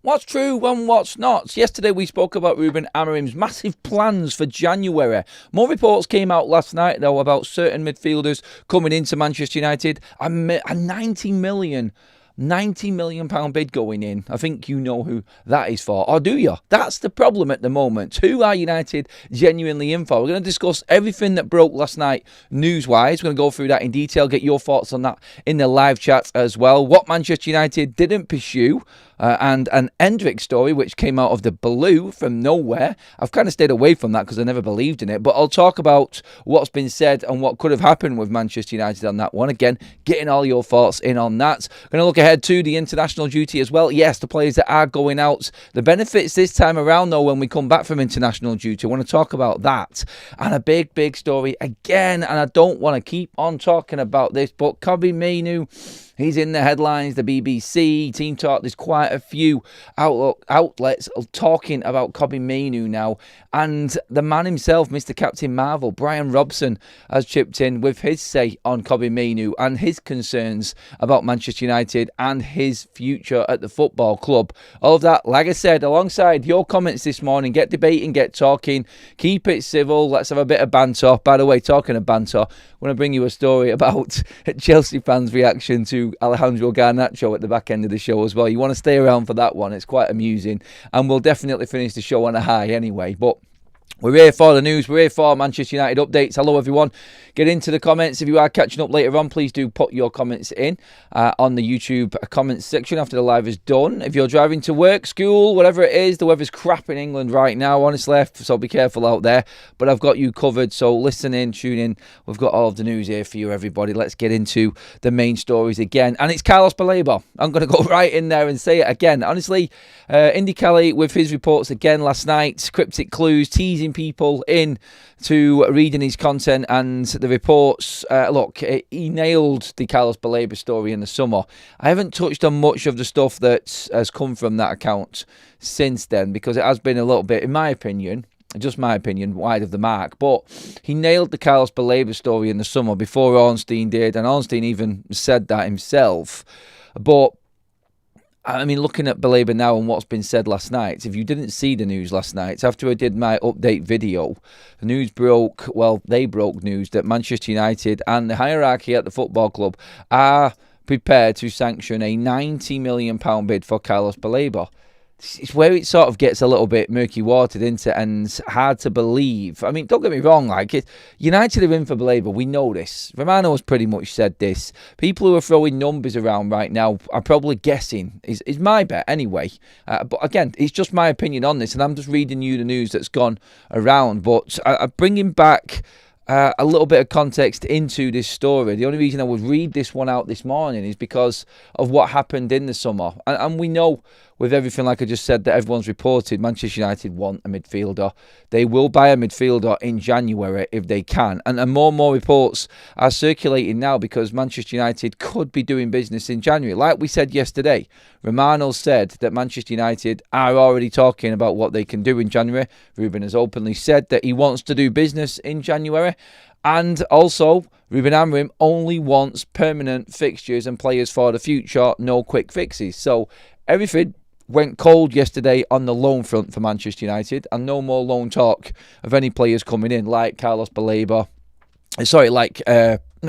What's true and what's not? Yesterday we spoke about Ruben Amorim's massive plans for January. More reports came out last night, though, about certain midfielders coming into Manchester United. A £90 million bid going in. I think you know who that is for. Or do you? That's the problem at the moment. Who are United genuinely in for? We're going to discuss everything that broke last night news-wise. We're going to go through that in detail, get your thoughts on that in the live chat as well. What Manchester United didn't pursue. And an Endrick story, which came out of the blue from nowhere. I've kind of stayed away from that because I never believed in it. But I'll talk about what's been said and what could have happened with Manchester United on that one. Again, getting all your thoughts in on that. Going to look ahead to the international duty as well. Yes, the players that are going out. The benefits this time around, though, when we come back from international duty. I want to talk about that. And a big story again. And I don't want to keep on talking about this, but Kobbie Mainoo, he's in the headlines, the BBC, Team Talk. There's quite a few outlets talking about Kobbie Mainoo now. And the man himself, Mr. Captain Marvel, Brian Robson, has chipped in with his say on Kobbie Mainoo and his concerns about Manchester United and his future at the football club. All of that, like I said, alongside your comments this morning. Get debating, get talking, keep it civil. Let's have a bit of banter. By the way, talking of banter, I want to bring you a story about Chelsea fans' reaction to Alejandro Garnacho at the back end of the show as well. You want to stay around for that one. It's quite amusing. And we'll definitely finish the show on a high anyway. But we're here for the news. We're here for Manchester United updates. Hello, everyone. Get into the comments. If you are catching up later on, please do put your comments in on the YouTube comments section after the live is done. If you're driving to work, school, whatever it is, the weather's crap in England right now, honestly, so be careful out there. But I've got you covered, so listen in, tune in. We've got all of the news here for you, everybody. Let's get into the main stories again. And it's Carlos Baleba. I'm going to go right in there and say it again. Honestly, Indy Kelly with his reports again last night, cryptic clues, teasing people in to reading his content and the reports. Look, he nailed the Carlos Baleba story in the summer. I haven't touched on much of the stuff that has come from that account since then because it has been a little bit, in my opinion, just my opinion, wide of the mark. But he nailed the Carlos Baleba story in the summer before Ornstein did, and Ornstein even said that himself. But I mean, looking at Baleba now and what's been said last night, if you didn't see the news last night, after I did my update video, the news broke, well, they broke news that Manchester United and the hierarchy at the football club are prepared to sanction a £90 million bid for Carlos Baleba. It's where it sort of gets a little bit murky watered into and hard to believe. I mean, don't get me wrong, United are in for Baleba. We know this. Romano has pretty much said this. People who are throwing numbers around right now are probably guessing, is my bet anyway. But again, it's just my opinion on this, and I'm just reading you the news that's gone around. But I'm bringing back a little bit of context into this story. The only reason I would read this one out this morning is because of what happened in the summer. And we know with everything, like I just said, that everyone's reported, Manchester United want a midfielder. They will buy a midfielder in January if they can. And more and more reports are circulating now because Manchester United could be doing business in January. Like we said yesterday, Romano said that Manchester United are already talking about what they can do in January. Ruben has openly said that he wants to do business in January. And also, Ruben Amorim only wants permanent fixtures and players for the future, no quick fixes. So everything went cold yesterday on the loan front for Manchester United, and no more loan talk of any players coming in like Carlos Baleba,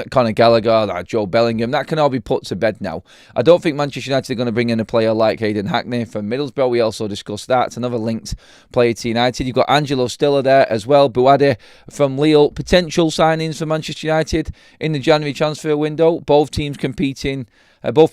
Conor Gallagher, like Joe Bellingham. That can all be put to bed now. I don't think Manchester United are going to bring in a player like Hayden Hackney from Middlesbrough. We also discussed that. It's another linked player to United. You've got Angelo Stiller there as well. Bouade from Lille. Potential signings for Manchester United in the January transfer window. Both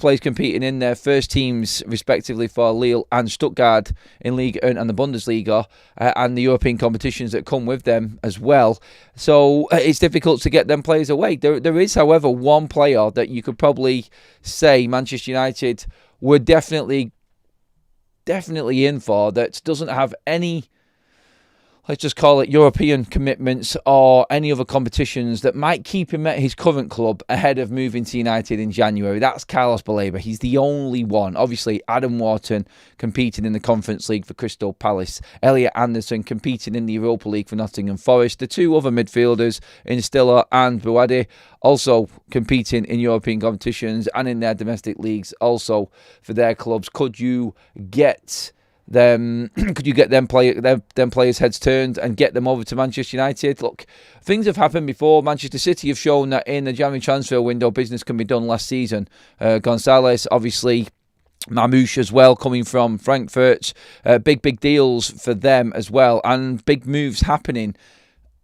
players competing in their first teams, respectively, for Lille and Stuttgart in Liga and the Bundesliga, and the European competitions that come with them as well. So it's difficult to get them players away. There is, however, one player that you could probably say Manchester United were definitely in for that doesn't have any let's just call it European commitments or any other competitions that might keep him at his current club ahead of moving to United in January. That's Carlos Baleba. He's the only one. Obviously, Adam Wharton competing in the Conference League for Crystal Palace. Elliot Anderson competing in the Europa League for Nottingham Forest. The two other midfielders, Instiller and Buadi, also competing in European competitions and in their domestic leagues also for their clubs. Could you get them players' heads turned and get them over to Manchester United? Look, things have happened before. Manchester City have shown that in the January transfer window, business can be done last season. Gonzalez, obviously, Mamouche as well, coming from Frankfurt. Big deals for them as well, and big moves happening.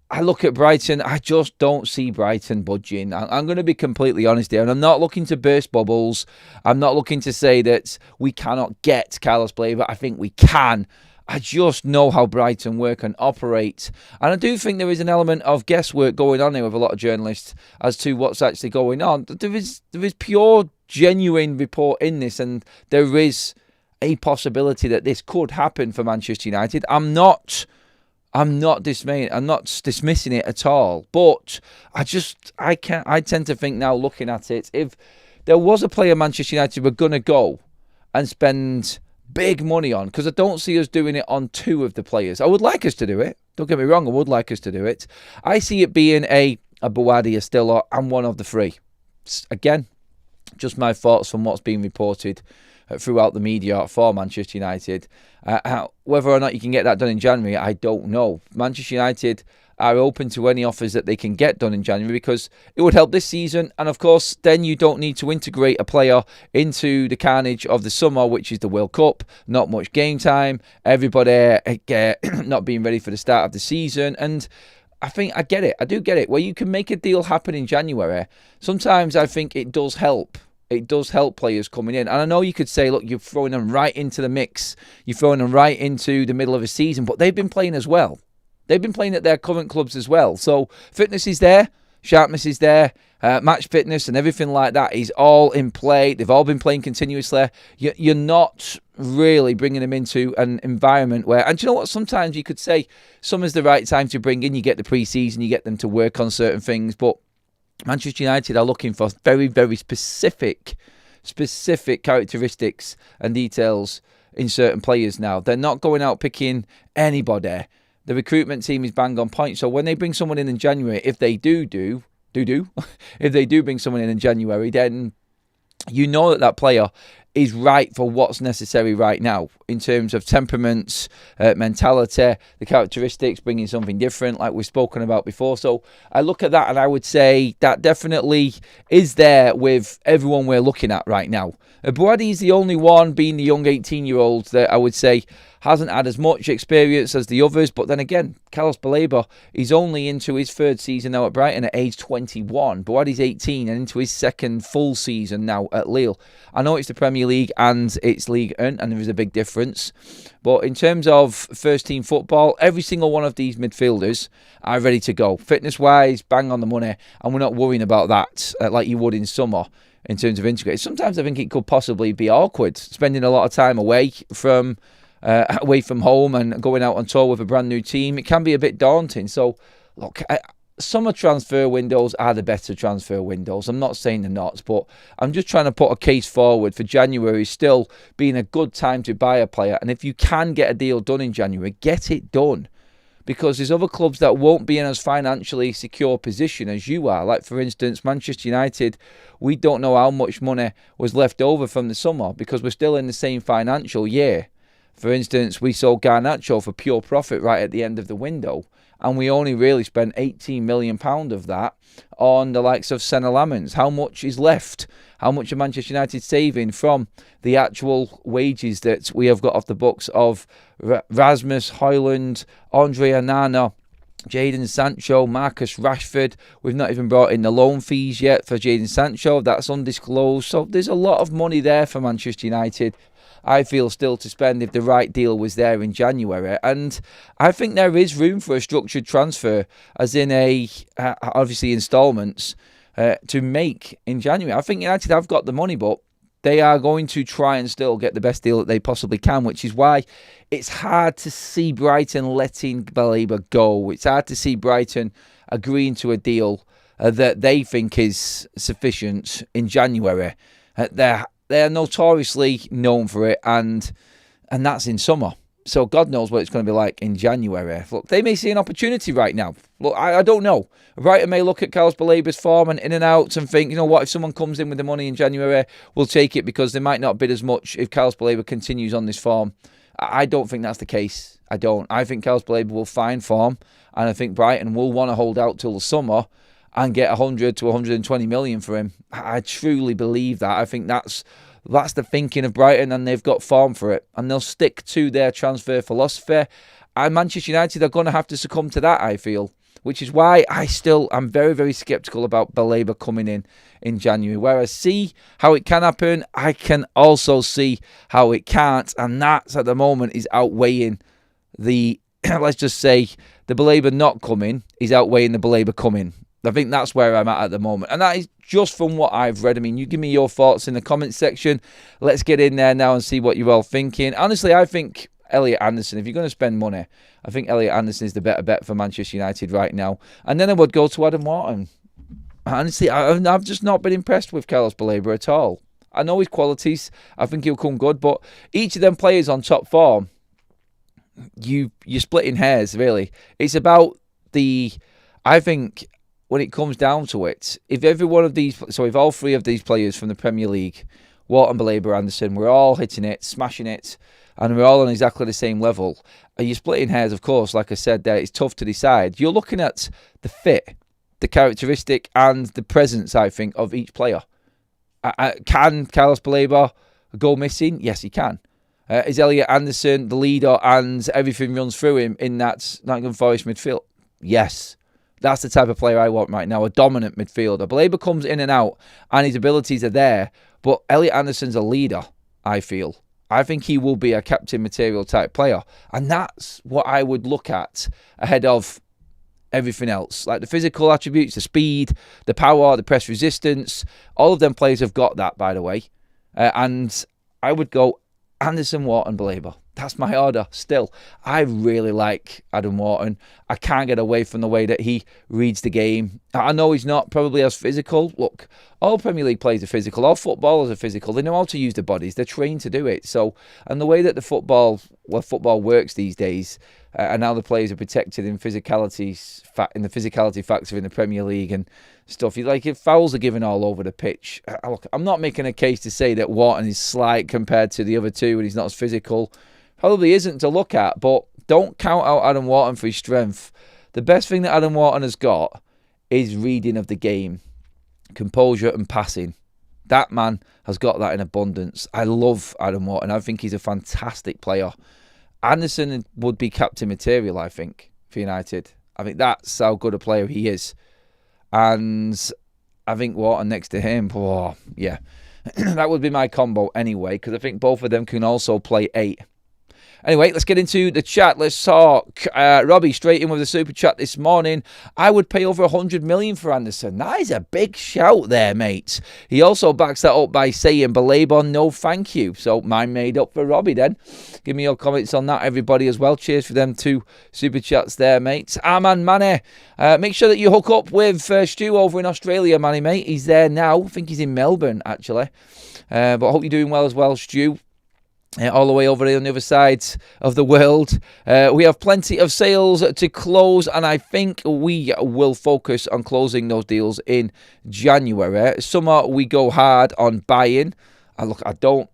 I look at Brighton, I just don't see Brighton budging. I'm going to be completely honest here, and I'm not looking to burst bubbles. I'm not looking to say that we cannot get Carlos Baleba. I think we can. I just know how Brighton work and operate. And I do think there is an element of guesswork going on here with a lot of journalists as to what's actually going on. There is pure, genuine report in this, and there is a possibility that this could happen for Manchester United. I'm not dismaying. I'm not dismissing it at all. But I tend to think now, looking at it, if there was a player Manchester United were going to go and spend big money on, because I don't see us doing it on two of the players. I would like us to do it. Don't get me wrong. I would like us to do it. I see it being a Buadi, a Stiller, and one of the three. Again, just my thoughts from what's being reported throughout the media for Manchester United. Whether or not you can get that done in January, I don't know. Manchester United are open to any offers that they can get done in January because it would help this season. And of course, then you don't need to integrate a player into the carnage of the summer, which is the World Cup. Not much game time. Everybody not being ready for the start of the season. And I think I get it. I do get it. Where you can make a deal happen in January, sometimes I think it does help. It does help players coming in. And I know you could say, look, you're throwing them right into the mix. You're throwing them right into the middle of a season. But they've been playing as well. They've been playing at their current clubs as well. So fitness is there. Sharpness is there. Match fitness and everything like that is all in play. They've all been playing continuously. You're not really bringing them into an environment where... And do you know what? Sometimes you could say summer's the right time to bring in. You get the pre-season. You get them to work on certain things. But Manchester United are looking for very, very specific characteristics and details in certain players now. They're not going out picking anybody. The recruitment team is bang on point. So when they bring someone in January, if they do, if they do bring someone in January, then you know that player is right for what's necessary right now in terms of temperaments, mentality, the characteristics, bringing something different like we've spoken about before. So I look at that and I would say that definitely is there with everyone we're looking at right now. Buadi is the only one, being the young 18-year-old, that I would say hasn't had as much experience as the others. But then again, Carlos Baleba is only into his third season now at Brighton at age 21. Buadi's 18 and into his second full season now at Lille. I know it's the Premier League and it's Ligue 1, and there is a big difference. But in terms of first-team football, every single one of these midfielders are ready to go. Fitness-wise, bang on the money, and we're not worrying about that like you would in summer in terms of integrating. Sometimes I think it could possibly be awkward, spending a lot of time away from home and going out on tour with a brand new team. It can be a bit daunting. So, look, summer transfer windows are the better transfer windows. I'm not saying they're not, but I'm just trying to put a case forward for January still being a good time to buy a player. And if you can get a deal done in January, get it done. Because there's other clubs that won't be in as financially secure position as you are. Like, for instance, Manchester United, we don't know how much money was left over from the summer because we're still in the same financial year. For instance, we sold Garnacho for pure profit right at the end of the window, and we only really spent £18 million of that on the likes of Senna Lamens. How much is left? How much are Manchester United saving from the actual wages that we have got off the books of Rasmus Højlund, Andre Onana, Jadon Sancho, Marcus Rashford? We've not even brought in the loan fees yet for Jadon Sancho. That's undisclosed. So there's a lot of money there for Manchester United, I feel, still to spend if the right deal was there in January. And I think there is room for a structured transfer, as in obviously instalments, to make in January. I think United have got the money, but They are going to try and still get the best deal that they possibly can, which is why it's hard to see Brighton letting Baleba go. It's hard to see Brighton agreeing to a deal that they think is sufficient in January. They're notoriously known for it, and that's in summer. So God knows what it's going to be like in January. Look, they may see an opportunity right now. Look, I don't know. Brighton may look at Carlos Baleba's form and in and out and think, you know what, if someone comes in with the money in January, we'll take it because they might not bid as much if Carlos Baleba continues on this form. I don't think that's the case. I don't. I think Carlos Baleba will find form, and I think Brighton will want to hold out till the summer and get 100 to 120 million for him. I truly believe that. I think that's the thinking of Brighton, and they've got form for it. And they'll stick to their transfer philosophy. And Manchester United are going to have to succumb to that, I feel. Which is why I'm very, very sceptical about Baleba coming in January. Where I see how it can happen, I can also see how it can't. And that, at the moment, is outweighing the, let's just say, the Baleba not coming is outweighing the Baleba coming. I think that's where I'm at the moment. And that is just from what I've read. I mean, you give me your thoughts in the comments section. Let's get in there now and see what you're all thinking. Honestly, I think Elliot Anderson, if you're going to spend money, I think Elliot Anderson is the better bet for Manchester United right now. And then I would go to Adam Wharton. Honestly, I've just not been impressed with Carlos Baleba at all. I know his qualities. I think he'll come good. But each of them players on top form, you're splitting hairs, really. It's about I think, when it comes down to it, if all three of these players from the Premier League, Wharton, Baleba, Anderson, we're all hitting it, smashing it, and we're all on exactly the same level, you're splitting hairs, of course, like I said there, it's tough to decide. You're looking at the fit, the characteristic, and the presence, I think, of each player. Can Carlos Baleba go missing? Yes, he can. Is Elliot Anderson the leader and everything runs through him in that Nottingham Forest midfield? Yes. That's the type of player I want right now, a dominant midfielder. Baleba comes in and out, and his abilities are there, but Elliot Anderson's a leader, I feel. I think he will be a captain material type player, and that's what I would look at ahead of everything else. Like the physical attributes, the speed, the power, the press resistance, all of them players have got that, by the way. And I would go Anderson, Wharton, Baleba. That's my order still. I really like Adam Wharton. I can't get away from the way that he reads the game. I know he's not probably as physical. Look, all Premier League players are physical. All footballers are physical. They know how to use their bodies. They're trained to do it. So, and the way that football works these days, and how the players are protected in the physicality factor in the Premier League and stuff. If fouls are given all over the pitch. Look, I'm not making a case to say that Wharton is slight compared to the other two and he's not as physical. Probably isn't to look at, but don't count out Adam Wharton for his strength. The best thing that Adam Wharton has got is reading of the game, composure and passing. That man has got that in abundance. I love Adam Wharton. I think he's a fantastic player. Anderson would be captain material, I think, for United. I think that's how good a player he is. And I think Wharton next to him, yeah. That would be my combo anyway, because I think both of them can also play 8. Anyway, let's get into the chat. Let's talk. Robbie, straight in with the super chat this morning. I would pay over 100 million for Anderson. That is a big shout there, mate. He also backs that up by saying, Baleba, no thank you. So mine made up for Robbie then. Give me your comments on that, everybody, as well. Cheers for them 2 super chats there, mate. Arman Manny, make sure that you hook up with Stu over in Australia, Manny, mate. He's there now. I think he's in Melbourne, actually. But I hope you're doing well as well, Stu. All the way over there on the other side of the world. We have plenty of sales to close, and I think we will focus on closing those deals in January. Summer, we go hard on buying. I don't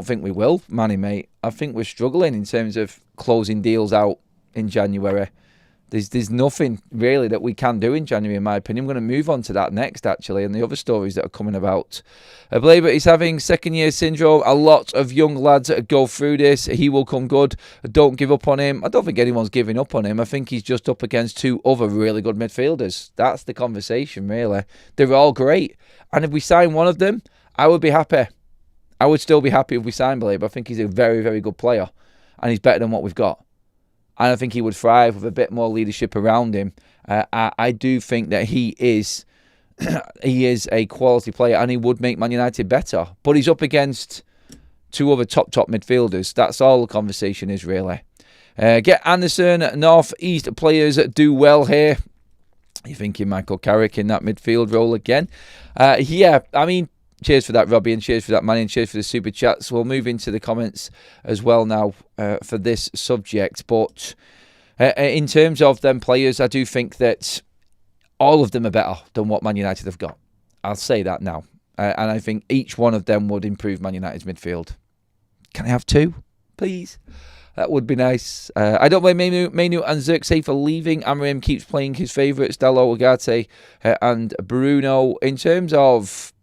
think we will, Manny, mate. I think we're struggling in terms of closing deals out in January. There's nothing really that we can do in January, in my opinion. I'm going to move on to that next, actually, and the other stories that are coming about. Baleba is having second-year syndrome. A lot of young lads go through this. He will come good. Don't give up on him. I don't think anyone's giving up on him. I think he's just up against 2 other really good midfielders. That's the conversation, really. They're all great. And if we sign one of them, I would be happy. I would still be happy if we sign Baleba. I think he's a very, very good player, and he's better than what we've got. And I think he would thrive with a bit more leadership around him. I do think that he is he is a quality player and he would make Man United better. But he's up against two other top midfielders. That's all the conversation is, really. Get Anderson. North East players do well here. You're thinking Michael Carrick in that midfield role again. Yeah, I mean, cheers for that, Robbie, and cheers for that, Manny, and cheers for the super chats. We'll move into the comments as well now for this subject. But in terms of them players, I do think that all of them are better than what Man United have got. I'll say that now. And I think each one of them would improve Man United's midfield. Can I have two, please? That would be nice. I don't blame Mainoo and Xerxes for leaving. Amorim keeps playing his favourites, Dalot, Ugarte, and Bruno. In terms of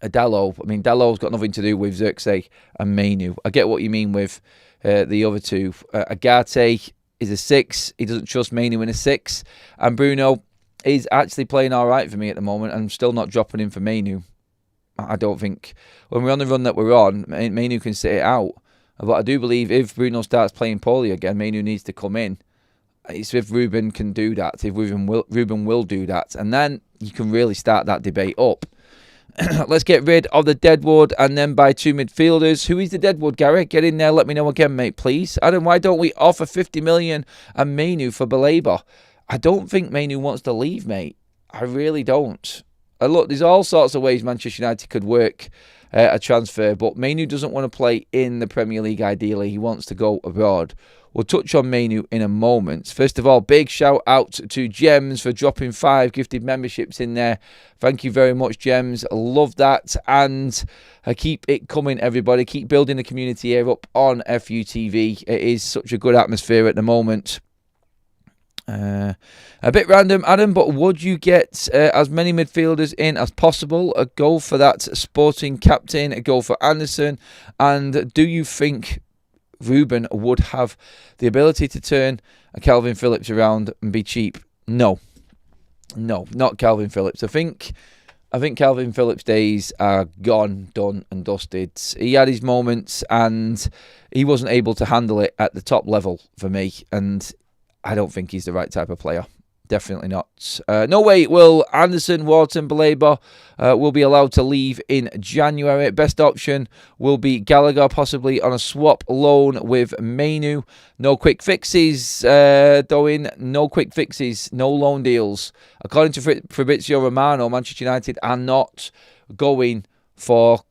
Dalot, I mean, Dalot's got nothing to do with Xerxes and Mainoo. I get what you mean with the other two. Ugarte is a 6. He doesn't trust Mainoo in a 6. And Bruno is actually playing all right for me at the moment. I'm still not dropping him for Mainoo. I don't think when we're on the run that we're on, Mainoo can sit it out. But I do believe if Bruno starts playing poorly again, Mainoo needs to come in. It's if Ruben can do that, if Ruben will do that. And then you can really start that debate up. Let's get rid of the Deadwood and then buy 2 midfielders. Who is the Deadwood, Gary? Get in there. Let me know again, mate, please. Adam, why don't we offer 50 million and Mainoo for Baleba? I don't think Mainoo wants to leave, mate. I really don't. Look, there's all sorts of ways Manchester United could work a transfer, but Mainoo doesn't want to play in the Premier League ideally. He wants to go abroad. We'll touch on Mainoo in a moment. First of all, big shout out to Gems for dropping 5 gifted memberships in there. Thank you very much, Gems. Love that. And keep it coming, everybody. Keep building the community here up on FUTV. It is such a good atmosphere at the moment. A bit random, Adam, but would you get as many midfielders in as possible? A goal for that Sporting captain, a goal for Anderson, and do you think Ruben would have the ability to turn a Calvin Phillips around and be cheap? No, not Calvin Phillips. I think Calvin Phillips' days are gone, done and dusted. He had his moments and he wasn't able to handle it at the top level for me, and I don't think he's the right type of player. Definitely not. No way will Anderson, Wharton, Baleba will be allowed to leave in January. Best option will be Gallagher, possibly on a swap loan with Mainoo. No quick fixes, Doin. No quick fixes. No loan deals. According to Fabrizio Romano, Manchester United are not going for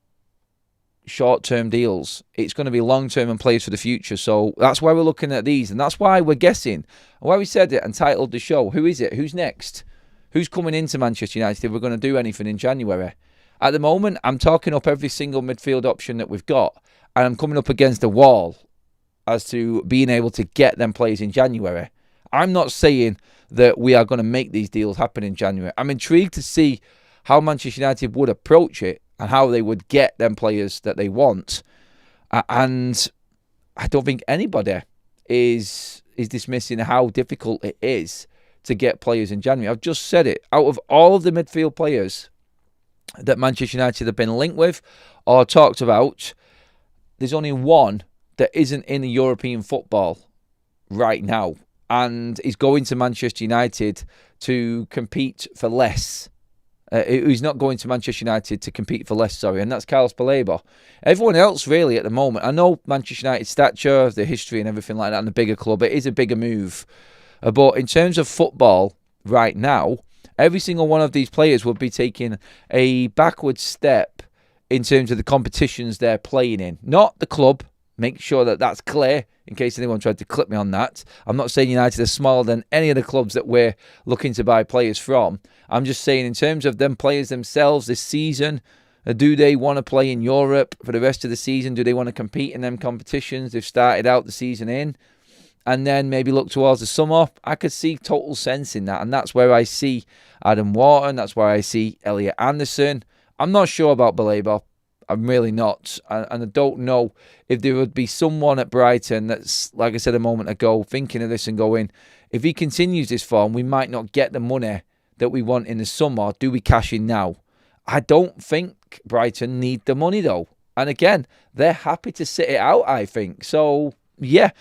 short-term deals. It's going to be long-term and plays for the future. So that's why we're looking at these, and that's why we're guessing. Why we said it and titled the show, who is it? Who's next? Who's coming into Manchester United if we're going to do anything in January? At the moment, I'm talking up every single midfield option that we've got, and I'm coming up against a wall as to being able to get them players in January. I'm not saying that we are going to make these deals happen in January. I'm intrigued to see how Manchester United would approach it and how they would get them players that they want. And I don't think anybody is dismissing how difficult it is to get players in January. I've just said it. Out of all of the midfield players that Manchester United have been linked with or talked about, there's only one that isn't in the European football right now and is going to Manchester United to compete for less. He's not going to Manchester United to compete for less, and that's Carlos Baleba. Everyone else, really, at the moment, I know Manchester United's stature, the history and everything like that, and the bigger club, it is a bigger move. But in terms of football right now, every single one of these players would be taking a backward step in terms of the competitions they're playing in. Not the club. Make sure that that's clear in case anyone tried to clip me on that. I'm not saying United are smaller than any of the clubs that we're looking to buy players from. I'm just saying in terms of them players themselves this season, do they want to play in Europe for the rest of the season? Do they want to compete in them competitions they've started out the season in? And then maybe look towards the summer. I could see total sense in that. And that's where I see Adam Wharton. That's where I see Elliot Anderson. I'm not sure about Baleba. I'm really not. And I don't know if there would be someone at Brighton that's, like I said a moment ago, thinking of this and going, if he continues this form, we might not get the money that we want in the summer. Do we cash in now? I don't think Brighton need the money, though. And again, they're happy to sit it out, I think. So, yeah,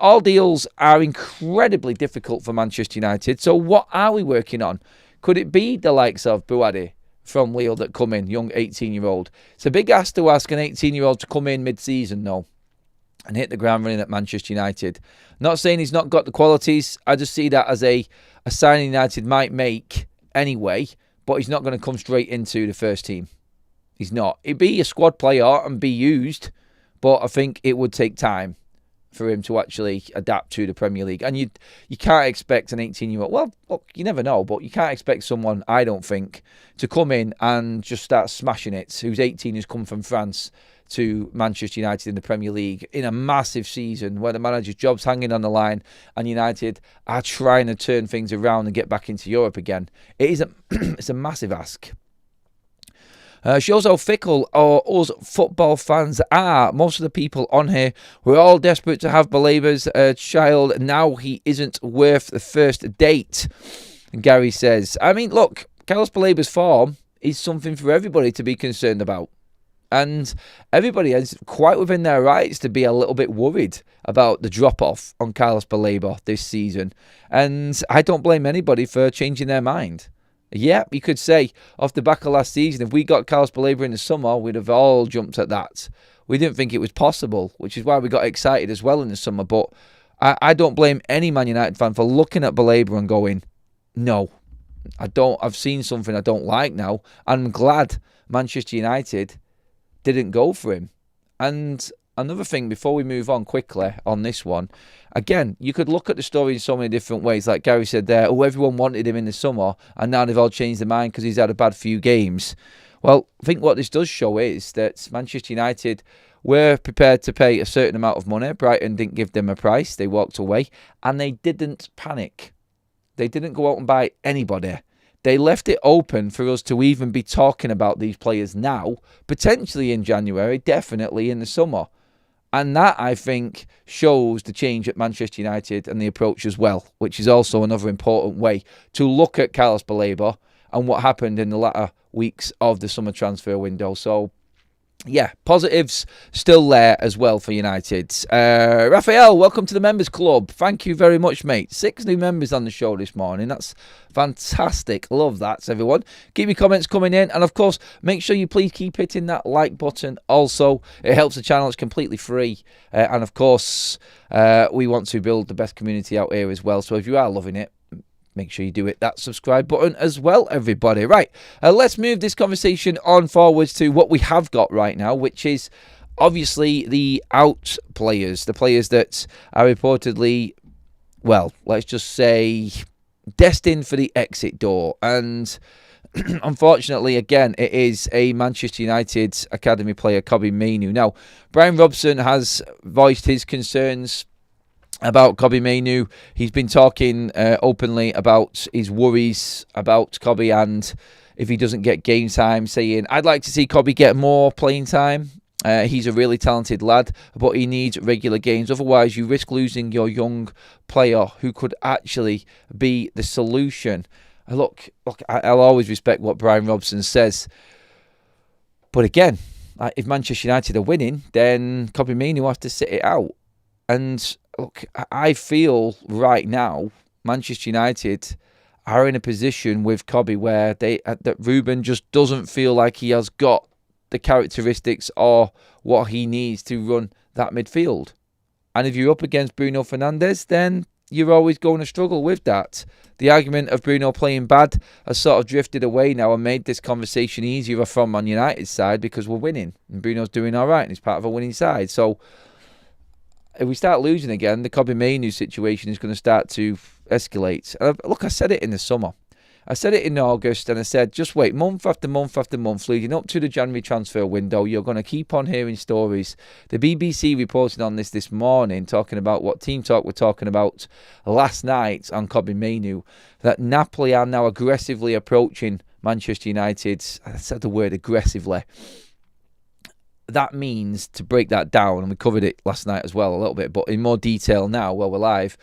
all deals are incredibly difficult for Manchester United. So what are we working on? Could it be the likes of Buadi from Lille that come in, young 18-year-old? It's a big ask to ask an 18-year-old to come in mid-season, though, and hit the ground running at Manchester United. Not saying he's not got the qualities. I just see that as a signing United might make anyway, but he's not going to come straight into the first team. He's not. He'd be a squad player and be used, but I think it would take time for him to actually adapt to the Premier League. And you can't expect an 18-year-old... Well, look, you never know, but you can't expect someone, I don't think, to come in and just start smashing it, who's 18, who's come from France to Manchester United in the Premier League in a massive season where the manager's job's hanging on the line and United are trying to turn things around and get back into Europe again. It's a massive ask. Shows how fickle us football fans are. Most of the people on here, we're all desperate to have Balaba's child. Now he isn't worth the first date. And Gary says, I mean, look, Carlos Balaba's form is something for everybody to be concerned about. And everybody is quite within their rights to be a little bit worried about the drop-off on Carlos Balaba this season. And I don't blame anybody for changing their mind. Yeah, you could say, off the back of last season, if we got Carlos Balaba in the summer, we'd have all jumped at that. We didn't think it was possible, which is why we got excited as well in the summer. But I don't blame any Man United fan for looking at Balaba and going, no, I don't. I've seen something I don't like now. I'm glad Manchester United didn't go for him. And another thing, before we move on quickly on this one, again, you could look at the story in so many different ways. Like Gary said there, everyone wanted him in the summer, and now they've all changed their mind because he's had a bad few games. Well, I think what this does show is that Manchester United were prepared to pay a certain amount of money. Brighton didn't give them a price. They walked away, and they didn't panic. They didn't go out and buy anybody. They left it open for us to even be talking about these players now, potentially in January, definitely in the summer. And that, I think, shows the change at Manchester United and the approach as well, which is also another important way to look at Carlos Balaba and what happened in the latter weeks of the summer transfer window. So, yeah, positives still there as well for United. Raphael, welcome to the Members Club. Thank you very much, mate. 6 new members on the show this morning. That's fantastic. Love that, everyone. Keep your comments coming in. And, of course, make sure you please keep hitting that like button. Also, it helps the channel. It's completely free. And, of course, we want to build the best community out here as well. So if you are loving it, make sure you do hit that subscribe button as well, everybody. Right, let's move this conversation on forwards to what we have got right now, which is obviously the out players, the players that are reportedly, well, let's just say, destined for the exit door. And unfortunately, again, it is a Manchester United academy player, Kobbie Mainoo. Now, Brian Robson has voiced his concerns about Kobbie Mainoo. He's been talking openly about his worries about Kobbie and if he doesn't get game time, saying, I'd like to see Kobbie get more playing time. He's a really talented lad, but he needs regular games. Otherwise, you risk losing your young player who could actually be the solution. Look, I'll always respect what Brian Robson says. But again, if Manchester United are winning, then Kobbie Mainoo has to sit it out. And look, I feel right now Manchester United are in a position with Kobbie where that Ruben just doesn't feel like he has got the characteristics or what he needs to run that midfield. And if you're up against Bruno Fernandes, then you're always going to struggle with that. The argument of Bruno playing bad has sort of drifted away now and made this conversation easier from Man United's side because we're winning and Bruno's doing all right and he's part of a winning side. So if we start losing again, the Kobbie Mainoo situation is going to start to escalate. Look, I said it in the summer. I said it in August, and I said, just wait, month after month after month, leading up to the January transfer window, you're going to keep on hearing stories. The BBC reported on this morning, talking about what Team Talk were talking about last night on Kobbie Mainoo, that Napoli are now aggressively approaching Manchester United. I said the word aggressively. That means, to break that down, and we covered it last night as well a little bit, but in more detail now while we're live,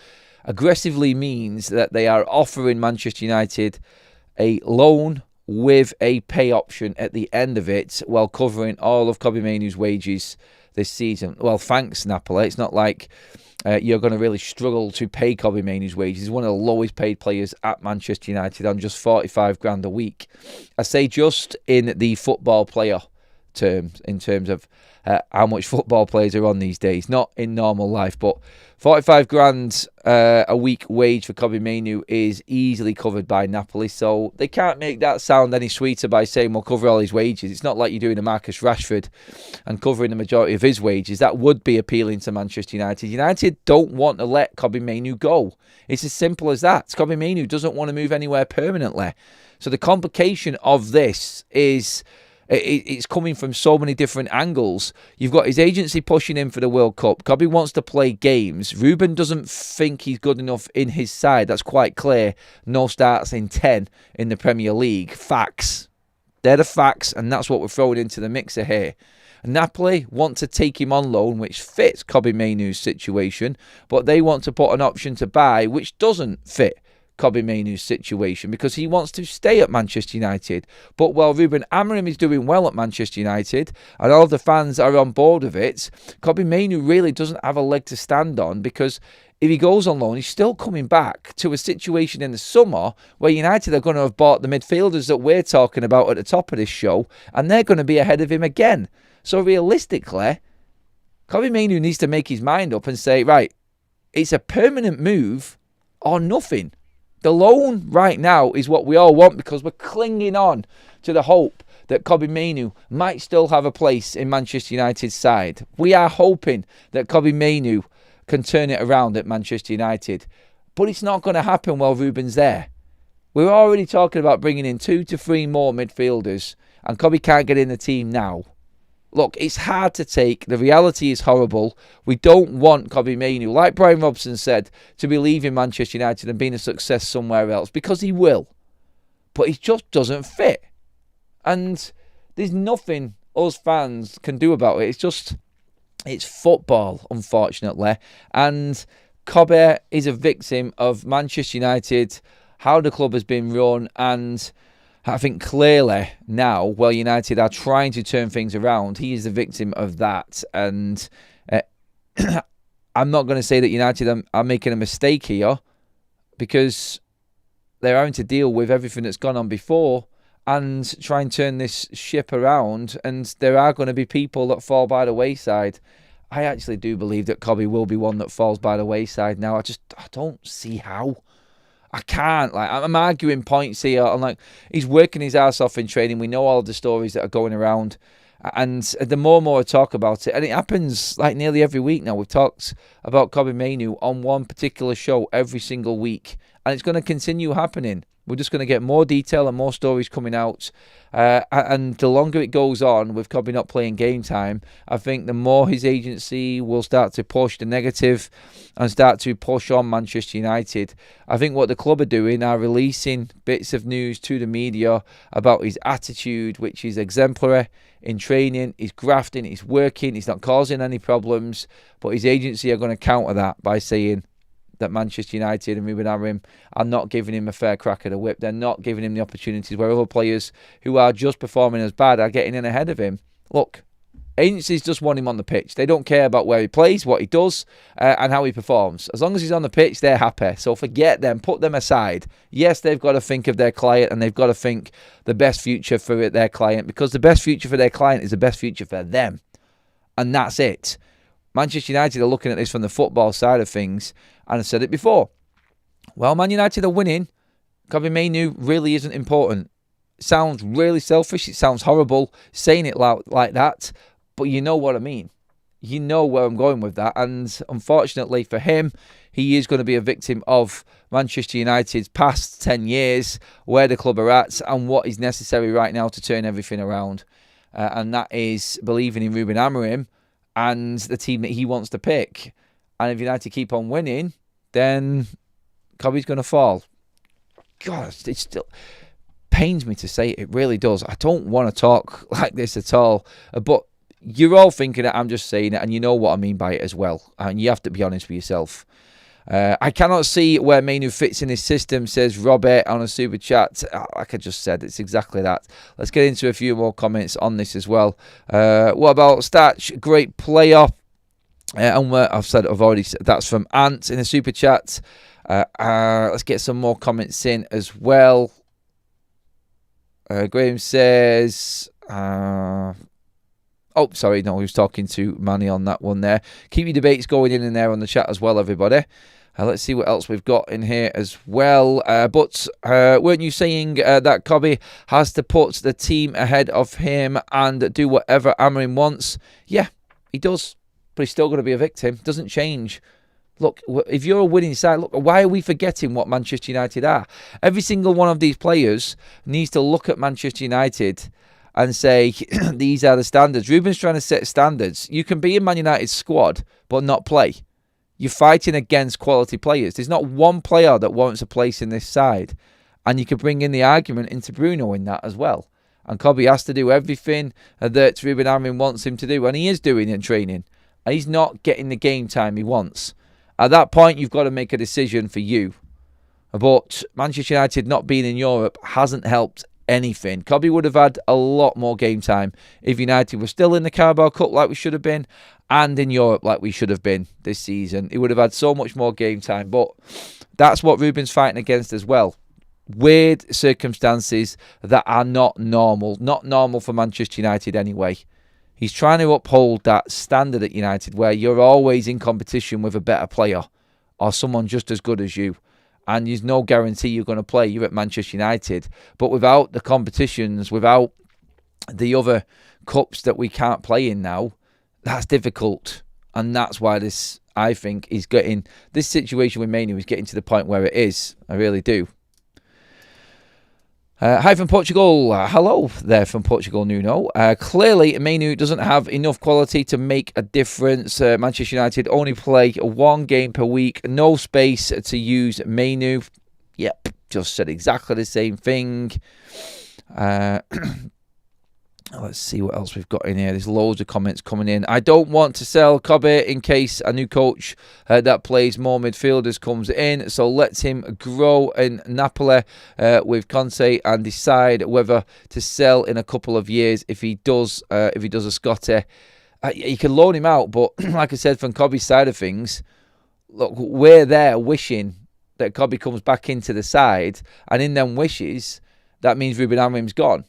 aggressively means that they are offering Manchester United a loan with a pay option at the end of it while covering all of Kobbie Mainoo's wages. this season. Well, thanks, Napoli. It's not like you're going to really struggle to pay Kobbie Mainoo's wages. He's one of the lowest paid players at Manchester United on just 45 grand a week. I say just in the football player terms, in terms of how much football players are on these days, not in normal life, but 45 grand a week wage for Kobbie Mainoo is easily covered by Napoli, so they can't make that sound any sweeter by saying we'll cover all his wages. It's not like you're doing a Marcus Rashford and covering the majority of his wages. That would be appealing to Manchester United. United don't want to let Kobbie Mainoo go. It's as simple as that. Kobbie Mainoo doesn't want to move anywhere permanently. So the complication of this is it's coming from so many different angles. You've got his agency pushing him for the World Cup. Kobbie wants to play games. Ruben doesn't think he's good enough in his side. That's quite clear. No starts in 10 in the Premier League. Facts. They're the facts, and that's what we're throwing into the mixer here. Napoli want to take him on loan, which fits Kobbie Mainoo's situation, but they want to put an option to buy, which doesn't fit Kobbie Mainoo's situation, because he wants to stay at Manchester United. But while Ruben Amorim is doing well at Manchester United and all of the fans are on board with it, Kobbie Mainoo really doesn't have a leg to stand on, because if he goes on loan, he's still coming back to a situation in the summer where United are going to have bought the midfielders that we're talking about at the top of this show, and they're going to be ahead of him again. So realistically, Kobbie Mainoo needs to make his mind up and say, right, it's a permanent move or nothing. The loan right now is what we all want, because we're clinging on to the hope that Kobbie Mainoo might still have a place in Manchester United's side. We are hoping that Kobbie Mainoo can turn it around at Manchester United. But it's not going to happen while Ruben's there. We're already talking about bringing in 2 to 3 more midfielders, and Kobbie can't get in the team now. Look, it's hard to take. The reality is horrible. We don't want Kobbie Mainoo, like Brian Robson said, to be leaving Manchester United and being a success somewhere else, because he will. But he just doesn't fit. And there's nothing us fans can do about it. It's football, unfortunately. And Kobbie is a victim of Manchester United, how the club has been run, and I think clearly now, while United are trying to turn things around, he is the victim of that. And I'm not going to say that United are making a mistake here, because they're having to deal with everything that's gone on before and try and turn this ship around. And there are going to be people that fall by the wayside. I actually do believe that Kobbie will be one that falls by the wayside now. I don't see how. I can't. I'm arguing points here. I'm he's working his ass off in training. We know all the stories that are going around. And the more and more I talk about it, and it happens nearly every week now. We've talked about Kobbie Mainoo on one particular show every single week. And it's going to continue happening. We're just going to get more detail and more stories coming out. And the longer it goes on with Kobbie not playing game time, I think the more his agency will start to push the negative and start to push on Manchester United. I think what the club are doing are releasing bits of news to the media about his attitude, which is exemplary in training. He's grafting, he's working, he's not causing any problems. But his agency are going to counter that by saying that Manchester United and Ruben Amorim are not giving him a fair crack at the whip. They're not giving him the opportunities where other players who are just performing as bad are getting in ahead of him. Look, agencies just want him on the pitch. They don't care about where he plays, what he does, and how he performs. As long as he's on the pitch, they're happy. So forget them. Put them aside. Yes, they've got to think of their client, and they've got to think the best future for their client, because the best future for their client is the best future for them. And that's it. Manchester United are looking at this from the football side of things, and I said it before. Well, Man United are winning. Kobbie Mainoo really isn't important. It sounds really selfish. It sounds horrible saying it like that, but you know what I mean. You know where I'm going with that. And unfortunately for him, he is going to be a victim of Manchester United's past 10 years, where the club are at and what is necessary right now to turn everything around. And that is believing in Ruben Amorim and the team that he wants to pick. And if United keep on winning, then Kobbie's going to fall. God, it still pains me to say it. It really does. I don't want to talk like this at all. But you're all thinking that I'm just saying it, and you know what I mean by it as well. And you have to be honest with yourself. I cannot see where Mainoo fits in his system, says Robert on a super chat. Like I just said, it's exactly that. Let's get into a few more comments on this as well. What about Statch? Great player. And I've already said that's from Ant in a super chat. Let's get some more comments in as well. Graham says... Oh, sorry, no, he was talking to Manny on that one there. Keep your debates going in there on the chat as well, everybody. Let's see what else we've got in here as well. But weren't you saying that Kobe has to put the team ahead of him and do whatever Amorim wants? Yeah, he does. But he's still going to be a victim. Doesn't change. Look, if you're a winning side, look, why are we forgetting what Manchester United are? Every single one of these players needs to look at Manchester United and say, these are the standards. Ruben's trying to set standards. You can be in Man United's squad, but not play. You're fighting against quality players. There's not one player that warrants a place in this side. And you can bring in the argument into Bruno in that as well. And Kobe has to do everything that Ruben Amorim wants him to do. And he is doing in training. And he's not getting the game time he wants. At that point, you've got to make a decision for you. But Manchester United not being in Europe hasn't helped anything. Kobe would have had a lot more game time if United were still in the Carabao Cup like we should have been and in Europe like we should have been this season. He would have had so much more game time. But that's what Ruben's fighting against as well. Weird circumstances that are not normal. Not normal for Manchester United anyway. He's trying to uphold that standard at United where you're always in competition with a better player or someone just as good as you. And there's no guarantee you're going to play. You're at Manchester United. But without the competitions, without the other cups that we can't play in now, that's difficult. And that's why this, I think, is getting... This situation with Mainoo is getting to the point where it is. I really do. Hi from Portugal. Hello there from Portugal, Nuno. Clearly, Mainoo doesn't have enough quality to make a difference. Manchester United only play one game per week. No space to use Mainoo. Yep, just said exactly the same thing. Let's see what else we've got in here. There's loads of comments coming in. I don't want to sell Kobe in case a new coach that plays more midfielders comes in. So let him grow in Napoli with Conte and decide whether to sell in a couple of years if he does a Scotty. You can loan him out, but like I said, from Kobe's side of things, look, we're there wishing that Kobe comes back into the side, and in them wishes, that means Ruben Amorim's gone.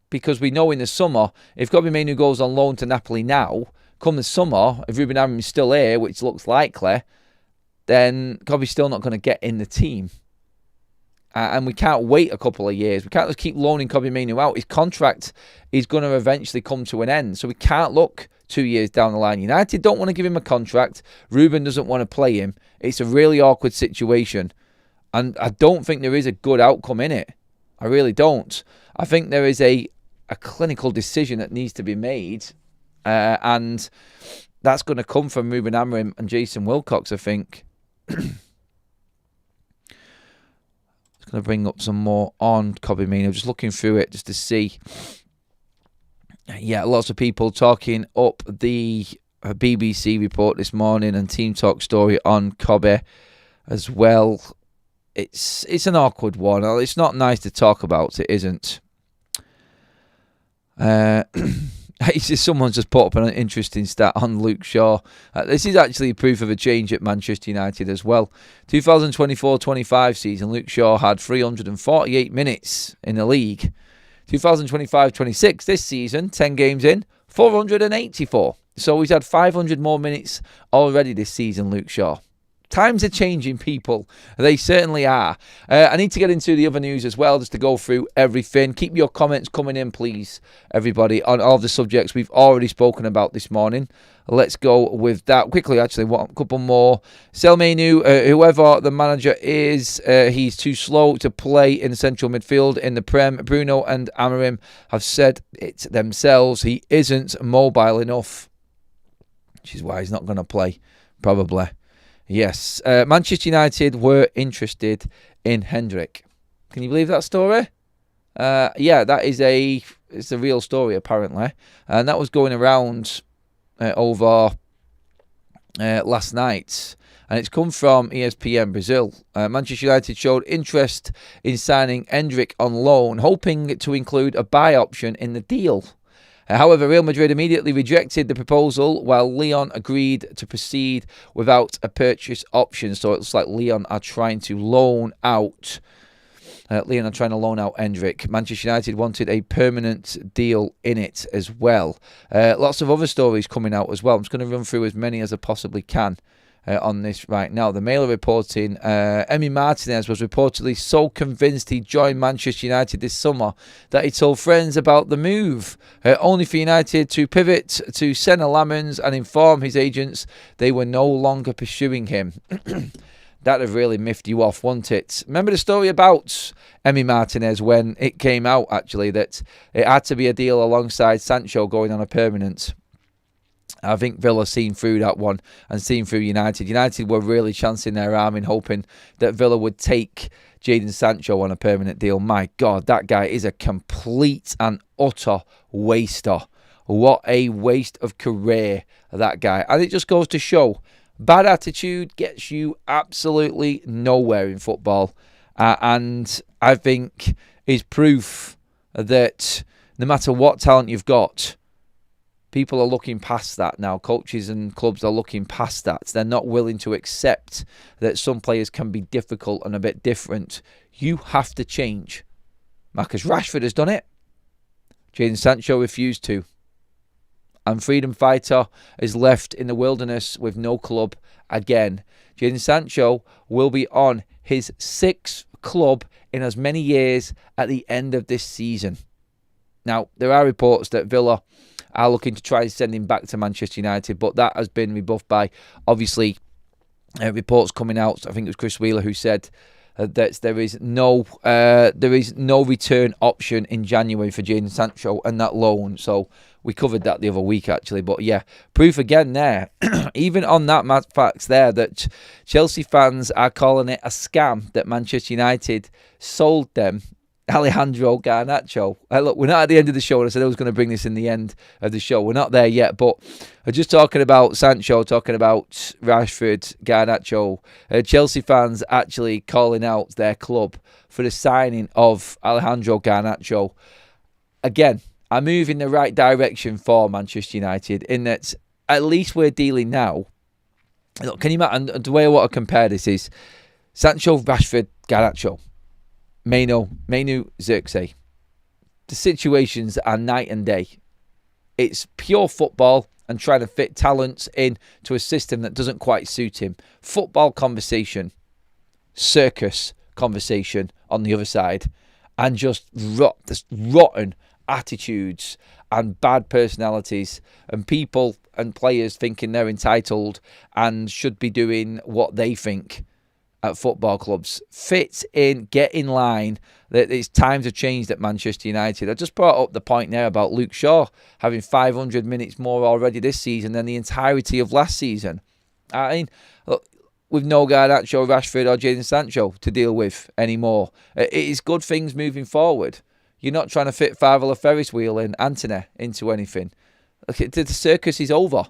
Because we know in the summer, if Kobe Mainoo goes on loan to Napoli now, come the summer, if Ruben Amorim is still here, which looks likely, then Kobe's still not going to get in the team. And we can't wait a couple of years. We can't just keep loaning Kobe Mainoo out. His contract is going to eventually come to an end. So we can't look 2 years down the line. United don't want to give him a contract. Ruben doesn't want to play him. It's a really awkward situation. And I don't think there is a good outcome in it. I really don't. I think there is a clinical decision that needs to be made, and that's going to come from Ruben Amorim and Jason Wilcox, I think. Just going to bring up some more on Kobe Mainoo, just looking through it just to see. Yeah, lots of people talking up the BBC report this morning and Team Talk story on Kobe as well. It's an awkward one. It's not nice to talk about. It isn't. Someone's just put up an interesting stat on Luke Shaw. This is actually proof of a change at Manchester United as well. 2024-25 season, Luke Shaw had 348 minutes in the league. 2025-26, this season, 10 games in, 484. So he's had 500 more minutes already this season, Luke Shaw. Times are changing, people. They certainly are. I need to get into the other news as well, just to go through everything. Keep your comments coming in, please, everybody, on all the subjects we've already spoken about this morning. Let's go with that. Quickly, actually, a couple more. Sell Mainoo, whoever the manager is, he's too slow to play in the central midfield in the Prem. Bruno and Amorim have said it themselves. He isn't mobile enough, which is why he's not going to play, probably. Yes, Manchester United were interested in Hendrick. Can you believe that story? Yeah, that is it's a real story apparently, and that was going around over last night. And it's come from ESPN Brazil. Manchester United showed interest in signing Endrick on loan, hoping to include a buy option in the deal. However, Real Madrid immediately rejected the proposal, while Lyon agreed to proceed without a purchase option. So it looks like Lyon are trying to loan out Endrick. Manchester United wanted a permanent deal in it as well. Lots of other stories coming out as well. I'm just going to run through as many as I possibly can on this right now. The Mail reporting, Emi Martinez was reportedly so convinced he joined Manchester United this summer that he told friends about the move, only for United to pivot to Senna Lamens and inform his agents they were no longer pursuing him. That'd have really miffed you off, wouldn't it? Remember the story about Emi Martinez when it came out, actually, that it had to be a deal alongside Sancho going on a permanent. I think Villa seen through that one and seen through United. United were really chancing their arm in hoping that Villa would take Jadon Sancho on a permanent deal. My God, that guy is a complete and utter waster. What a waste of career, that guy. And it just goes to show, bad attitude gets you absolutely nowhere in football. And I think is proof that no matter what talent you've got, people are looking past that now. Coaches and clubs are looking past that. They're not willing to accept that some players can be difficult and a bit different. You have to change. Marcus Rashford has done it. Jadon Sancho refused to. And freedom fighter is left in the wilderness with no club again. Jadon Sancho will be on his 6th club in as many years at the end of this season. Now, there are reports that Villa are looking to try and send him back to Manchester United, but that has been rebuffed by, obviously, reports coming out. I think it was Chris Wheeler who said that there is no return option in January for Jadon Sancho and that loan. So we covered that the other week, actually. But yeah, proof again there, even on that facts there, that Chelsea fans are calling it a scam that Manchester United sold them Alejandro Garnacho. Look, we're not at the end of the show, and I said I was going to bring this in the end of the show. We're not there yet, but just talking about Sancho, talking about Rashford, Garnacho, Chelsea fans actually calling out their club for the signing of Alejandro Garnacho. Again, I move in the right direction for Manchester United in that at least we're dealing now. Look, can you imagine? And the way I want to compare this is Sancho, Rashford, Garnacho. Mainoo, Xerxes. The situations are night and day. It's pure football and trying to fit talents into a system that doesn't quite suit him. Football conversation, circus conversation on the other side, and just rotten attitudes and bad personalities and people and players thinking they're entitled and should be doing what they think at football clubs. Fit in, get in line. It's times have changed at Manchester United. I just brought up the point there about Luke Shaw having 500 minutes more already this season than the entirety of last season. I mean, look, with no Garnacho, Rashford or Jadon Sancho to deal with anymore. It is good things moving forward. You're not trying to fit Favola Ferris wheel and Antony into anything. Look, the circus is over.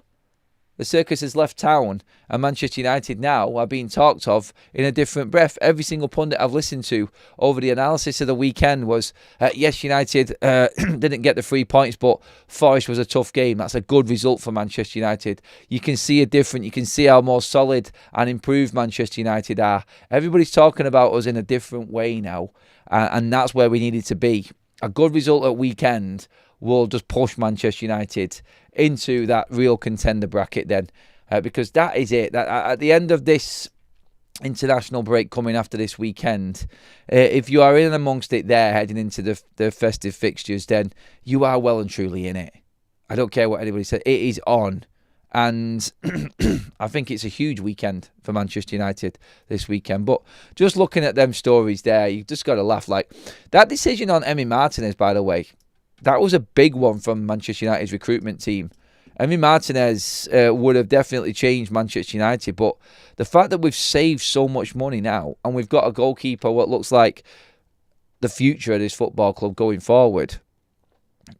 The circus has left town, and Manchester United now are being talked of in a different breath. Every single pundit I've listened to over the analysis of the weekend was, yes, United didn't get the 3 points, but Forest was a tough game. That's a good result for Manchester United. You can see you can see how more solid and improved Manchester United are. Everybody's talking about us in a different way now, and that's where we needed to be. A good result at weekend will just push Manchester United into that real contender bracket then, because that is it. That at the end of this international break coming after this weekend, if you are in amongst it there heading into the festive fixtures, then you are well and truly in it. I don't care what anybody says. It is on. And I think it's a huge weekend for Manchester United this weekend. But just looking at them stories there, you've just got to laugh. Like that decision on Emi Martinez, by the way, that was a big one from Manchester United's recruitment team. Emi Martinez would have definitely changed Manchester United, but the fact that we've saved so much money now and we've got a goalkeeper what looks like the future of this football club going forward,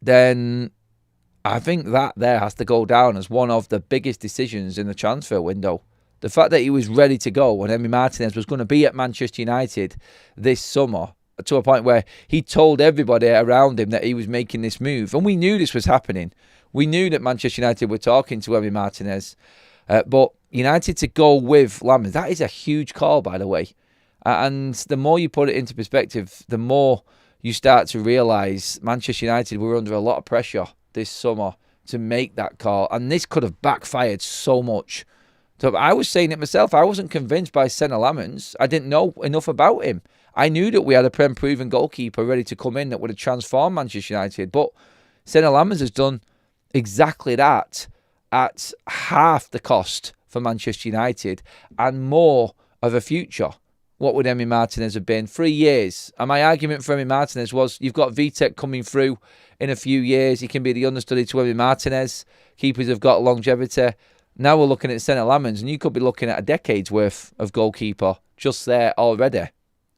then I think that there has to go down as one of the biggest decisions in the transfer window. The fact that he was ready to go and Emi Martinez was going to be at Manchester United this summer, to a point where he told everybody around him that he was making this move. And we knew this was happening. We knew that Manchester United were talking to Emi Martinez. But United to go with Lammers, that is a huge call, by the way. And the more you put it into perspective, the more you start to realise Manchester United were under a lot of pressure this summer to make that call. And this could have backfired so much. So I was saying it myself. I wasn't convinced by Senna Lammers. I didn't know enough about him. I knew that we had a Prem-proven goalkeeper ready to come in that would have transformed Manchester United. But Senna Lammers has done exactly that at half the cost for Manchester United and more of a future. What would Emi Martinez have been? 3 years. And my argument for Emi Martinez was, you've got Vitek coming through in a few years. He can be the understudy to Emi Martinez. Keepers have got longevity. Now we're looking at Senna Lammers, and you could be looking at a decade's worth of goalkeeper just there already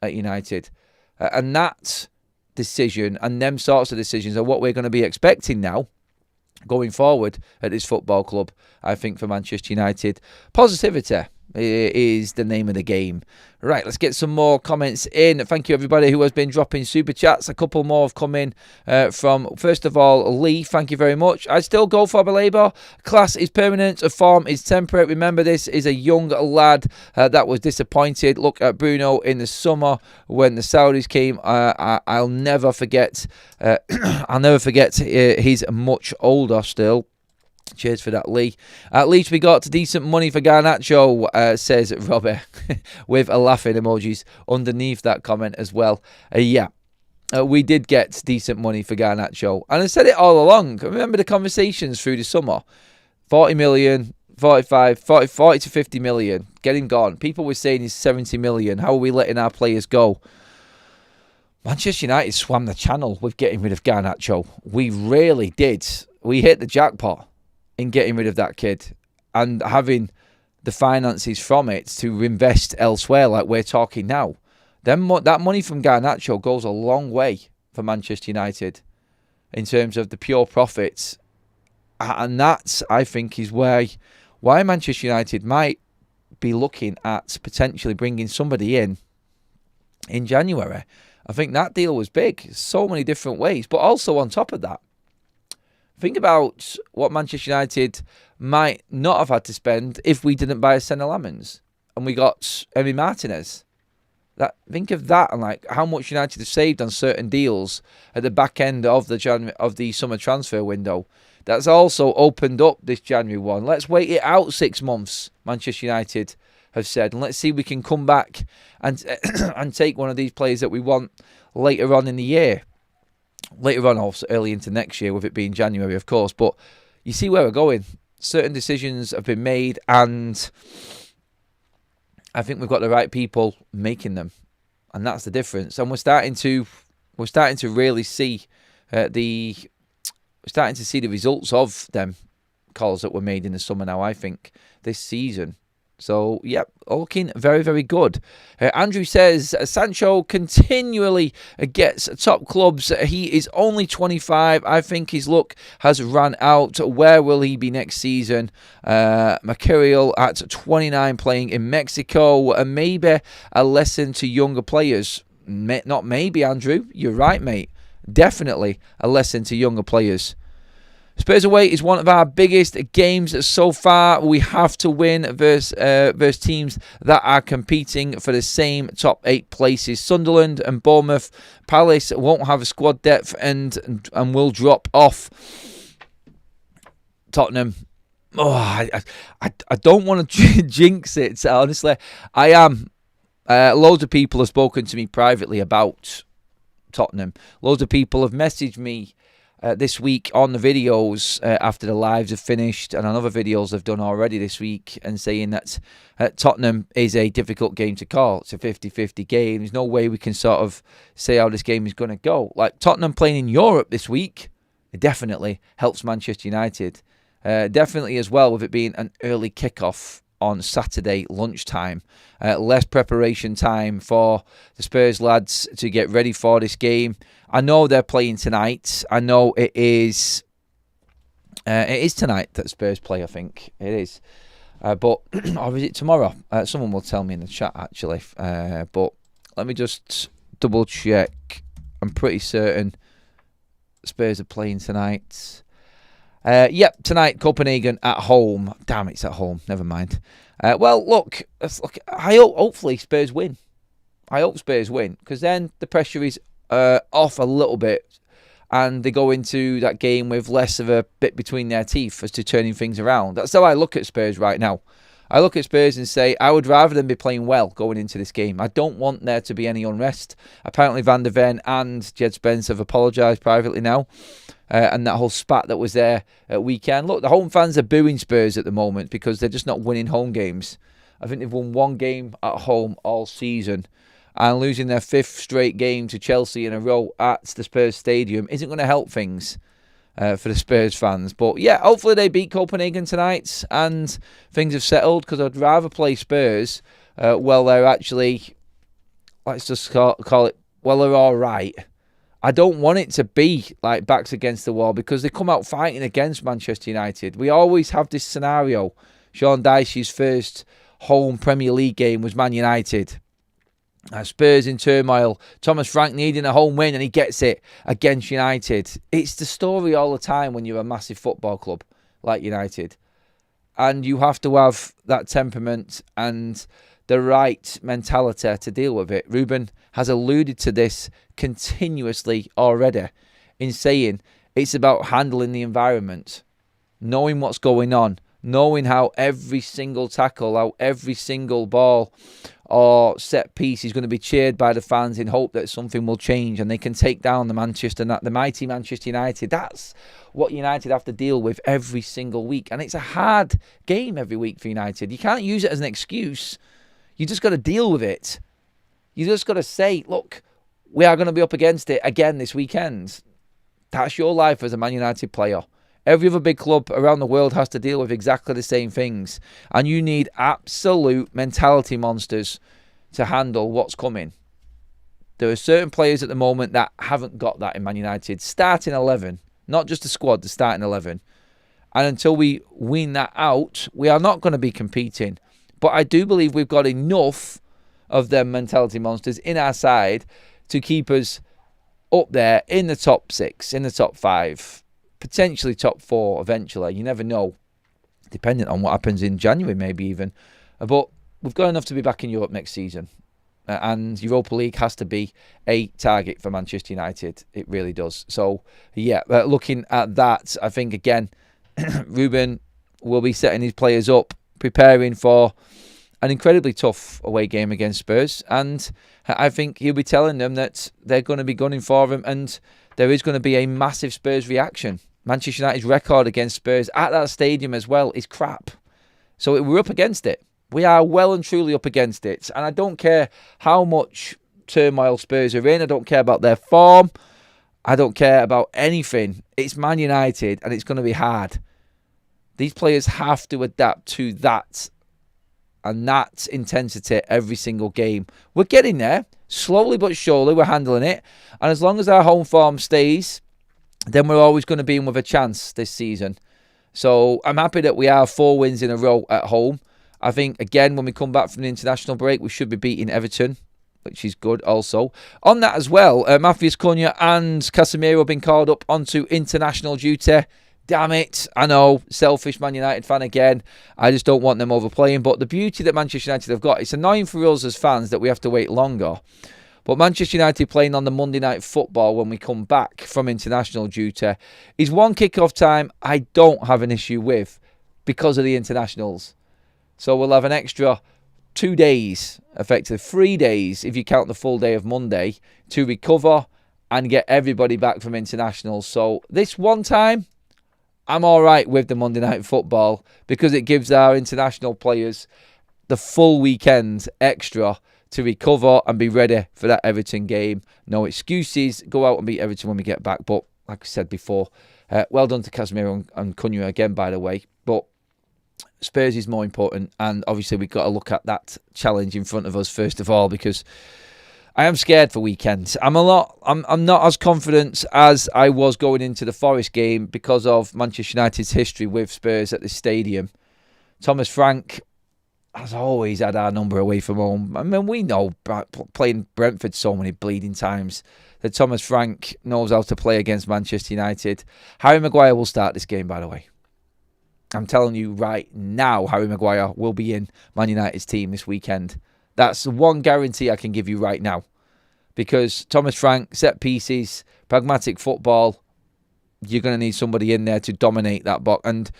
at United. And that decision and them sorts of decisions are what we're going to be expecting now going forward at this football club, I think, for Manchester United. Positivity is the name of the game. Right, let's get some more comments in. Thank you, everybody who has been dropping super chats. A couple more have come in from, first of all, Lee. Thank you very much. I still go for Baleba. Class is permanent, a form is temporary. Remember, this is a young lad that was disappointed. Look at Bruno in the summer when the Saudis came. I'll never forget. He's much older still. Cheers for that, Lee. At least we got decent money for Garnacho, says Robbie, with a laughing emojis underneath that comment as well. We did get decent money for Garnacho. And I said it all along. Remember the conversations through the summer. 40 million, 45, 40 to 50 million. Get him gone. People were saying he's 70 million. How are we letting our players go? Manchester United swam the channel with getting rid of Garnacho. We really did. We hit the jackpot in getting rid of that kid and having the finances from it to invest elsewhere like we're talking now. Then that money from Garnacho goes a long way for Manchester United in terms of the pure profits. And that, I think, is why Manchester United might be looking at potentially bringing somebody in January. I think that deal was big, so many different ways. But also on top of that, think about what Manchester United might not have had to spend if we didn't buy Senna Lammers and we got Emi Martinez. Think of that and like how much United have saved on certain deals at the back end of the summer transfer window. That's also opened up this January one. Let's wait it out 6 months, Manchester United have said, and let's see if we can come back and and take one of these players that we want later on in the year. Later on, also early into next year, with it being January, of course. But you see where we're going. Certain decisions have been made, and I think we've got the right people making them, and that's the difference. And we're starting to really see the results of them calls that were made in the summer. Now, I think this season. So, yep, looking very, very good. Andrew says, Sancho continually gets top clubs. He is only 25. I think his luck has run out. Where will he be next season? Mercurial at 29 playing in Mexico. Maybe a lesson to younger players. Not maybe, Andrew. You're right, mate. Definitely a lesson to younger players. Spurs away is one of our biggest games so far. We have to win versus teams that are competing for the same top 8 places. Sunderland and Bournemouth. Palace won't have a squad depth and will drop off. Tottenham. Oh, I don't want to jinx it. Honestly, I am. Loads of people have spoken to me privately about Tottenham. Loads of people have messaged me this week on the videos after the lives have finished and on other videos I've done already this week, and saying that Tottenham is a difficult game to call. It's a 50-50 game. There's no way we can sort of say how this game is going to go. Like Tottenham playing in Europe this week, it definitely helps Manchester United. Definitely as well with it being an early kickoff on Saturday lunchtime. Less preparation time for the Spurs lads to get ready for this game. I know they're playing tonight. I know it is It is tonight that Spurs play, I think. It is. But or is it tomorrow? Someone will tell me in the chat, actually. But let me just double check. I'm pretty certain Spurs are playing tonight. Yep, tonight, Copenhagen at home. Damn, it's at home. Never mind. Well, look. I hope, hopefully, Spurs win. I hope Spurs win, because then the pressure is off a little bit, and they go into that game with less of a bit between their teeth as to turning things around. That's how I look at Spurs right now. I look at Spurs and say, I would rather them be playing well going into this game. I don't want there to be any unrest. Apparently Van der Ven and Jed Spence have apologised privately now. And that whole spat that was there at weekend. Look, the home fans are booing Spurs at the moment because they're just not winning home games. I think they've won one game at home all season. And losing their 5th straight game to Chelsea in a row at the Spurs Stadium isn't going to help things for the Spurs fans. But yeah, hopefully they beat Copenhagen tonight and things have settled, because I'd rather play Spurs well, they're actually, let's just call it, well, they're all right. I don't want it to be like backs against the wall, because they come out fighting against Manchester United. We always have this scenario. Sean Dyche's first home Premier League game was Man United. Spurs in turmoil. Thomas Frank needing a home win and he gets it against United. It's the story all the time when you're a massive football club like United. And you have to have that temperament and the right mentality to deal with it. Ruben has alluded to this continuously already in saying it's about handling the environment, knowing what's going on, knowing how every single tackle, how every single ball or set piece is going to be cheered by the fans in hope that something will change and they can take down the mighty Manchester United. That's what United have to deal with every single week. And it's a hard game every week for United. You can't use it as an excuse. You just got to deal with it. You just got to say, look, we are going to be up against it again this weekend. That's your life as a Man United player. Every other big club around the world has to deal with exactly the same things. And you need absolute mentality monsters to handle what's coming. There are certain players at the moment that haven't got that in Man United. Starting 11, not just the squad, the starting 11. And until we win that out, we are not going to be competing. But I do believe we've got enough of them mentality monsters in our side to keep us up there in the top 6, in the top 5. Potentially top 4 eventually. You never know. Depending on what happens in January, maybe even. But we've got enough to be back in Europe next season. And Europa League has to be a target for Manchester United. It really does. So, yeah, looking at that, I think, again, Ruben will be setting his players up, preparing for an incredibly tough away game against Spurs. And I think he'll be telling them that they're going to be gunning for him and there is going to be a massive Spurs reaction. Manchester United's record against Spurs at that stadium as well is crap. So we're up against it. We are well and truly up against it. And I don't care how much turmoil Spurs are in. I don't care about their form. I don't care about anything. It's Man United and it's going to be hard. These players have to adapt to that and that intensity every single game. We're getting there. Slowly but surely we're handling it. And as long as our home form stays, then we're always going to be in with a chance this season. So I'm happy that we are 4 wins in a row at home. I think, again, when we come back from the international break, we should be beating Everton, which is good also. On that as well, Matheus Cunha and Casemiro have been called up onto international duty. Damn it. I know, selfish Man United fan again. I just don't want them overplaying. But the beauty that Manchester United have got, it's annoying for us as fans that we have to wait longer. But Manchester United playing on the Monday Night Football when we come back from international duty is one kick-off time I don't have an issue with because of the internationals. So we'll have an extra 2 days, effectively 3 days, if you count the full day of Monday, to recover and get everybody back from internationals. So this one time, I'm all right with the Monday Night Football because it gives our international players the full weekend extra to recover and be ready for that Everton game. No excuses. Go out and beat Everton when we get back. But like I said before, well done to Casemiro and Cunha again, by the way. But Spurs is more important. And obviously we've got to look at that challenge in front of us first of all, because I am scared for weekends. I'm not as confident as I was going into the Forest game because of Manchester United's history with Spurs at the stadium. Thomas Frank has always had our number away from home. I mean, we know playing Brentford so many bleeding times that Thomas Frank knows how to play against Manchester United. Harry Maguire will start this game, by the way. I'm telling you right now, Harry Maguire will be in Man United's team this weekend. That's the one guarantee I can give you right now. Because Thomas Frank, set pieces, pragmatic football, you're going to need somebody in there to dominate that box. And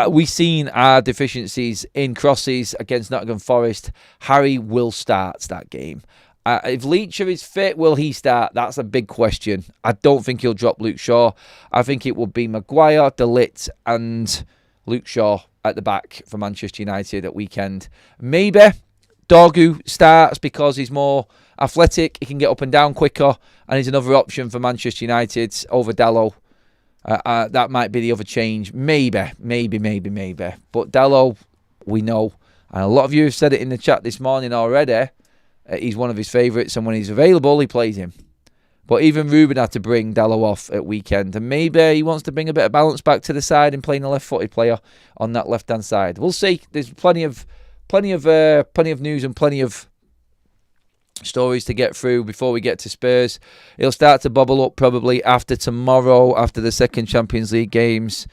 we've seen our deficiencies in crosses against Nottingham Forest. Harry will start that game. If Leacher is fit, will he start? That's a big question. I don't think he'll drop Luke Shaw. I think it will be Maguire, De Ligt and Luke Shaw at the back for Manchester United at weekend. Maybe Dorgu starts because he's more athletic. He can get up and down quicker, and he's another option for Manchester United over Dalot. That might be the other change. Maybe. But Dalot, we know, and a lot of you have said it in the chat this morning already, he's one of his favourites, and when he's available, he plays him. But even Ruben had to bring Dalot off at weekend, and maybe he wants to bring a bit of balance back to the side and playing a left-footed player on that left-hand side. We'll see. There's plenty of news and plenty of stories to get through before we get to Spurs. It'll start to bubble up probably after tomorrow, after the second Champions League games,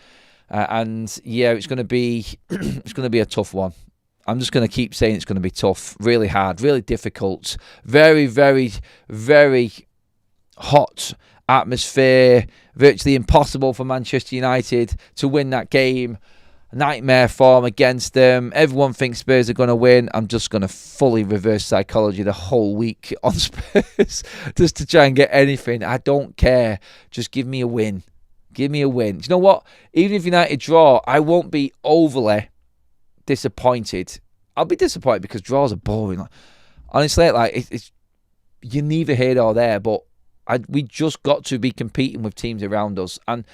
and yeah, it's going to be a tough one. I'm just going to keep saying it's going to be tough, really hard, really difficult, very, very, very hot atmosphere, virtually impossible for Manchester United to win that game. Nightmare form against them. Everyone thinks Spurs are going to win. I'm just going to fully reverse psychology the whole week on Spurs just to try and get anything. I don't care. Just give me a win. Give me a win. Do you know what? Even if United draw, I won't be overly disappointed. I'll be disappointed because draws are boring. Honestly, it's you're neither here nor there, but we just got to be competing with teams around us, and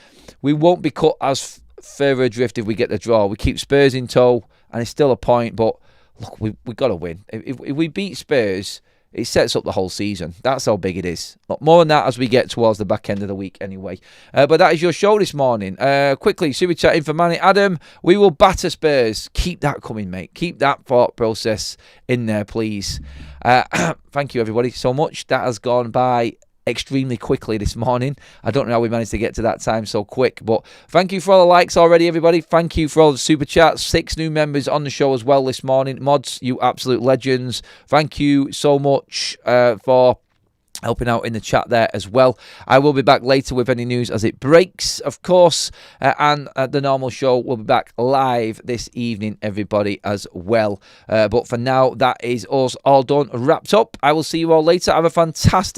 we won't be cut as further adrift if we get the draw. We keep Spurs in tow, and it's still a point, but look, we've got to win. If we beat Spurs, it sets up the whole season. That's how big it is. Look, more on that as we get towards the back end of the week anyway. But that is your show this morning. Quickly, super chat in for Manny. Adam, we will batter Spurs. Keep that coming, mate. Keep that thought process in there, please. Thank you, everybody, so much. That has gone by extremely quickly this morning. I don't know how we managed to get to that time so quick, but thank you for all the likes already, everybody. Thank you for all the super chats. 6 new members on the show as well this morning. Mods, you absolute legends. Thank you so much for helping out in the chat there as well. I will be back later with any news as it breaks, of course, and the normal show will be back live this evening, everybody, as well. But for now, that is us all done, wrapped up. I will see you all later. Have a fantastic